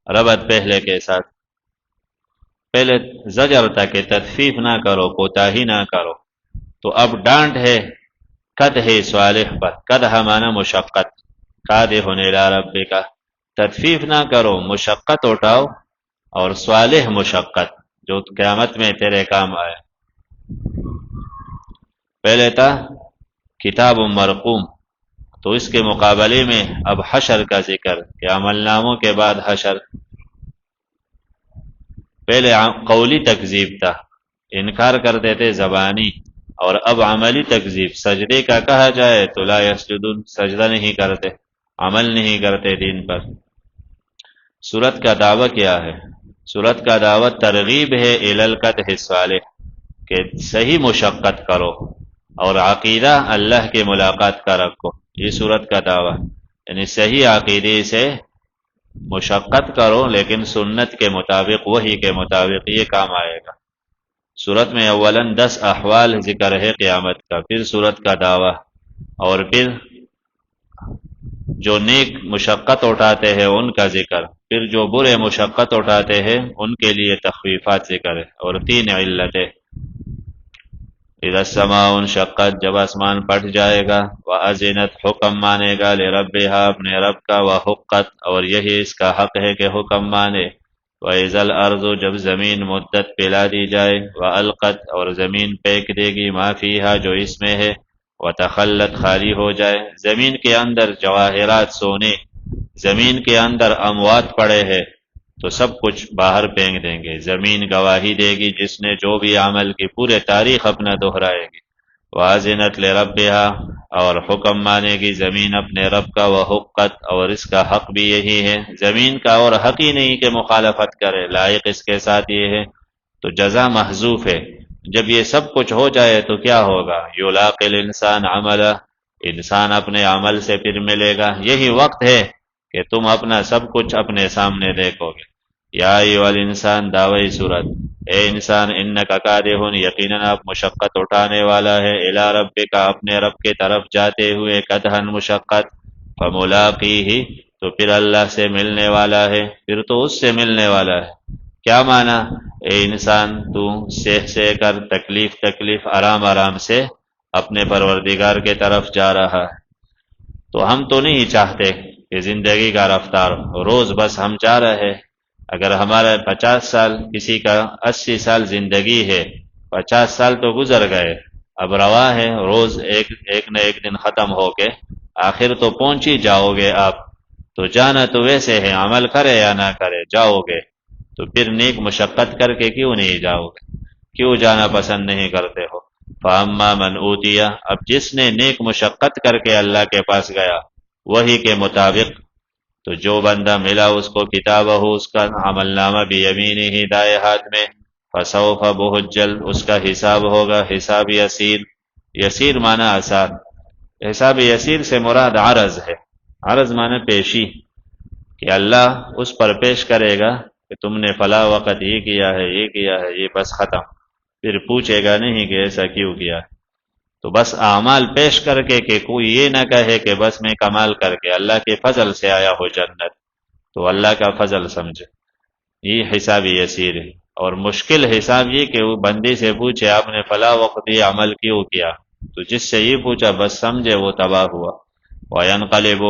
ربط پہلے کے ساتھ، پہلے زجر تھا کہ تطفیف نہ کرو، کوتاہی نہ کرو، تو اب ڈانٹ ہے قد ہے صالح پر، قد ہمانا مشقت، قادح الی ربک، تطفیف نہ کرو، مشقت اٹھاؤ، اور صالح مشقت جو قیامت میں تیرے کام آئے۔ پہلے تھا کتاب مرقوم، تو اس کے مقابلے میں اب حشر کا ذکر کہ عمل ناموں کے بعد حشر۔ پہلے قولی تکذیب تھا، انکار کرتے تھے زبانی، اور اب عملی تکذیب، سجدے کا کہا جائے تو لا یسجدون، سجدہ نہیں کرتے، عمل نہیں کرتے دین پر۔ سورت کا دعویٰ کیا ہے؟ سورت کا دعویٰ ترغیب ہے الی القدح الصالح، کہ صحیح مشقت کرو اور عقیدہ اللہ کی ملاقات کا رکھو، یہ سورت کا دعویٰ، یعنی صحیح عقیدے سے مشقت کرو لیکن سنت کے مطابق، وحی کے مطابق، یہ کام آئے گا۔ سورت میں اولاً 10 احوال ذکر ہے قیامت کا، پھر سورت کا دعویٰ، اور پھر جو نیک مشقت اٹھاتے ہیں ان کا ذکر، پھر جو برے مشقت اٹھاتے ہیں ان کے لیے تخفیفات ذکر ہے، اور 3 علتیں۔ اذا السماء انشقت، جب آسمان پھٹ جائے گا، وَأَذِنَتْ، حکم مانے گا، لِرَبِّهَا، اپنے رب کا، وَحُقَّتْ، اور یہی اس کا حق ہے کہ حکم مانے، وَإِذَا الْأَرْضُ، جب زمین مدت پلا دی جائے، وَأَلْقَتْ، اور زمین پھینک دے گی، مَا فِيهَا، جو اس میں ہے، وَتَخَلَّتْ، خالی ہو جائے، زمین کے اندر جواہرات، سونے، زمین کے اندر اموات پڑے ہیں، تو سب کچھ باہر پھینک دیں گے، زمین گواہی دے گی، جس نے جو بھی عمل کی پورے تاریخ اپنا دہرائے گی، وَأَذِنَتْ لِرَبِّهَا، اور حکم مانے گی زمین اپنے رب کا، وَحُقَّتْ، اور اس کا حق بھی یہی ہے، زمین کا اور حق ہی نہیں کہ مخالفت کرے، لائق اس کے ساتھ یہ ہے، تو جزا محذوف ہے۔ جب یہ سب کچھ ہو جائے تو کیا ہوگا؟ یلاقی الانسان عملا، انسان اپنے عمل سے پھر ملے گا، یہی وقت ہے کہ تم اپنا سب کچھ اپنے سامنے دیکھو گے۔ یا ایھا الانسان، دعوی صورت، اے انسان، انک کادح، یقیناً آپ مشقت اٹھانے والا ہے، الی ربک، اپنے رب کی طرف جاتے ہوئے، قدحا مشقت، فملاقیہ، تو پھر اللہ سے ملنے والا ہے، پھر تو اس سے ملنے والا ہے۔ کیا معنی؟ اے انسان، تو سہ کر، تکلیف آرام آرام سے اپنے پروردگار کے طرف جا رہا ہے۔ تو ہم تو نہیں چاہتے کہ زندگی کا رفتار روز بس ہم چاہ رہے ہیں، اگر ہمارا 50 سال، کسی کا 80 سال زندگی ہے، 50 سال تو گزر گئے، اب روا ہے روز ایک نہ ایک دن ختم ہو کے آخر تو پہنچ ہی جاؤ گے آپ، تو جانا تو ویسے ہے، عمل کرے یا نہ کرے جاؤ گے، تو پھر نیک مشقت کر کے کیوں نہیں جاؤ گے؟ کیوں جانا پسند نہیں کرتے ہو؟ فَأَمَّا مَنْ أُوتِيَ، اب جس نے نیک مشقت کر کے اللہ کے پاس گیا وہی کے مطابق، تو جو بندہ ملا اس کو کتابہ، اس کا عمل نامہ، بیمینہ، دائیں ہاتھ میں، فسوف، بہت جلد اس کا حساب ہوگا، حساب یسیر، یسیر معنی آسان، حساب یسیر سے مراد عرض ہے، عرض معنی پیشی، کہ اللہ اس پر پیش کرے گا کہ تم نے فلاں وقت یہ کیا ہے، یہ کیا ہے، یہ بس ختم، پھر پوچھے گا نہیں کہ ایسا کیوں کیا ہے۔ تو بس اعمال پیش کر کے کہ کوئی یہ نہ کہے کہ بس میں کمال کر کے اللہ کے فضل سے آیا ہو جنت، تو اللہ کا فضل سمجھے، یہ حساب یسیر ہے۔ اور مشکل حساب یہ کہ وہ بندے سے پوچھے آپ نے فلاں وقت یہ عمل کیوں کیا، تو جس سے یہ پوچھا بس سمجھے وہ تباہ ہوا۔ وَيَنْقَلِبُ،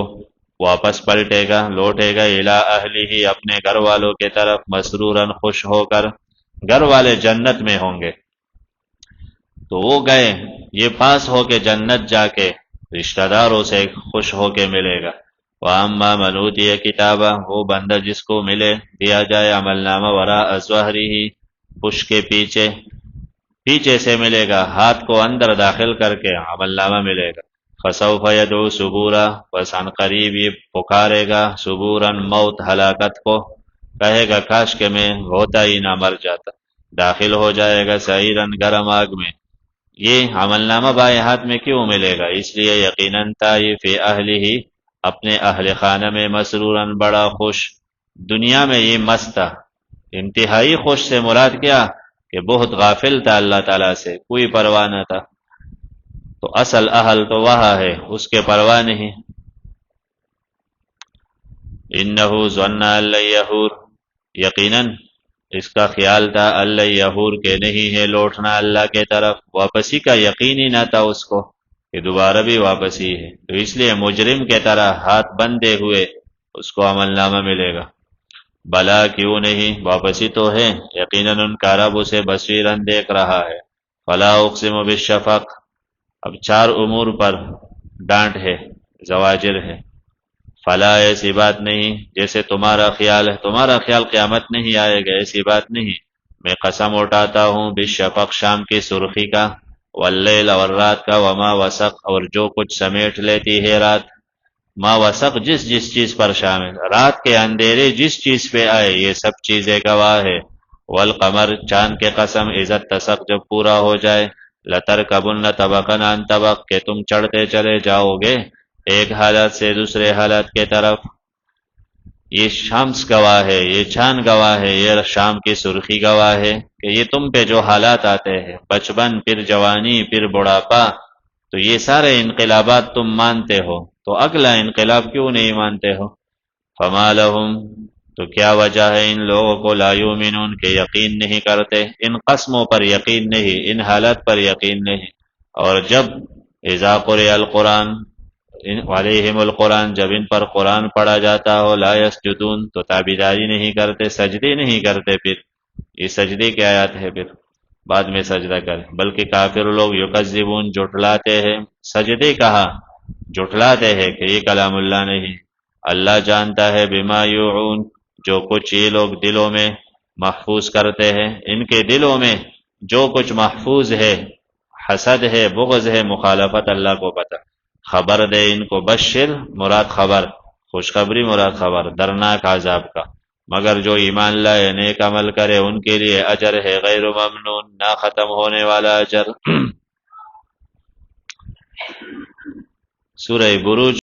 واپس پلٹے گا، لوٹے گا، اِلیٰ اہلہ، اپنے گھر والوں کے طرف، مسروراً، خوش ہو کر، گھر والے جنت میں ہوں گے تو وہ گئے، یہ پاس ہو کے جنت جا کے رشتہ داروں سے خوش ہو کے ملے گا۔ وَأَمَّا مَنْ أُوتِيَ کِتَابَهُ، وہ بندہ جس کو ملے، دیا جائے عمل نامہ، وَرَاءَ ظَهْرِهِ، پشت کے پیچھے، پیچھے سے ملے گا، ہاتھ کو اندر داخل کر کے عمل نامہ ملے گا۔ فَسَوْفَ يَدْعُو ثُبُورًا، بس عن قریب یہ پکارے گا، ثبوراً، موت، ہلاکت کو، کہے گا کاش کہ میں ہوتا ہی نہ، مر جاتا، داخل ہو جائے گا سعیراً، گرم آگ میں۔ یہ عمل نامہ بائیں ہاتھ میں کیوں ملے گا؟ اس لیے یقیناً تھا یہ فی اہلہ، اپنے اہل خانہ میں، مسروراً، بڑا خوش، دنیا میں یہ مست تھا، انتہائی خوش سے مراد کیا کہ بہت غافل تھا اللہ تعالیٰ سے، کوئی پرواہ نہ تھا، تو اصل اہل تو وہاں ہے، اس کے پرواہ نہیں۔ انہ ظن ان لن یحور، یقیناً اس کا خیال تھا اللہ یہور کے نہیں ہے لوٹنا اللہ کے طرف، واپسی کا یقین ہی نہ تھا اس کو کہ دوبارہ بھی واپسی ہے، تو اس لیے مجرم کے طرح ہاتھ بندھے ہوئے اس کو عمل نامہ ملے گا۔ بلا کیوں نہیں، واپسی تو ہے، یقیناً ان کا رب اسے بصیراً دیکھ رہا ہے۔ فلا اقسم بالشفق، اب 4 امور پر ڈانٹ ہے، زواجر ہے۔ فلا ایسی بات نہیں جیسے تمہارا خیال ہے، تمہارا خیال قیامت نہیں آئے گا، ایسی بات نہیں۔ میں قسم اٹھاتا ہوں بالشفق، شام کی سرخی کا، واللیل اور رات کا، وما وسق اور جو کچھ سمیٹ لیتی ہے رات، ما وسق جس جس چیز پر شامل، رات کے اندھیرے جس چیز پہ آئے یہ سب چیزیں گواہ ہے۔ والقمر، چاند کے قسم، اذا اتسق جب پورا ہو جائے، لترکبن طبقا عن طبق کہ تم چڑھتے چلے جاؤ گے ایک حالت سے دوسرے حالت کے طرف۔ یہ شمس گواہ ہے، یہ چاند گواہ ہے، یہ شام کی سرخی گواہ ہے کہ یہ تم پہ جو حالات آتے ہیں، بچپن پھر جوانی پھر بڑھاپا، تو یہ سارے انقلابات تم مانتے ہو، تو اگلا انقلاب کیوں نہیں مانتے ہو؟ فما لہم، تو کیا وجہ ہے ان لوگوں کو لا یؤمنون کہ یقین نہیں کرتے، ان قسموں پر یقین نہیں، ان حالات پر یقین نہیں۔ اور جب اذا قرئ القرآن علیہم القرآن، جب ان پر قرآن پڑھا جاتا ہو، لا یسجدون، تو تابعداری نہیں کرتے، سجدے نہیں کرتے، پھر یہ سجدے کی آیات ہے، پھر بعد میں سجدہ کریں، بلکہ کافر لوگ یکذبون، جھٹلاتے ہیں، سجدے کہا، جھٹلاتے ہیں کہ یہ کلام اللہ نہیں۔ اللہ جانتا ہے بما یوعون، جو کچھ یہ لوگ دلوں میں محفوظ کرتے ہیں، ان کے دلوں میں جو کچھ محفوظ ہے، حسد ہے، بغض ہے، مخالفت، اللہ کو پتہ۔ خبر دے ان کو، بشر مراد خبر، خوشخبری مراد خبر، درناک عذاب کا، مگر جو ایمان لائے نیک عمل کرے ان کے لیے اجر ہے غیر ممنون، نہ ختم ہونے والا اجر۔ سورہ بروج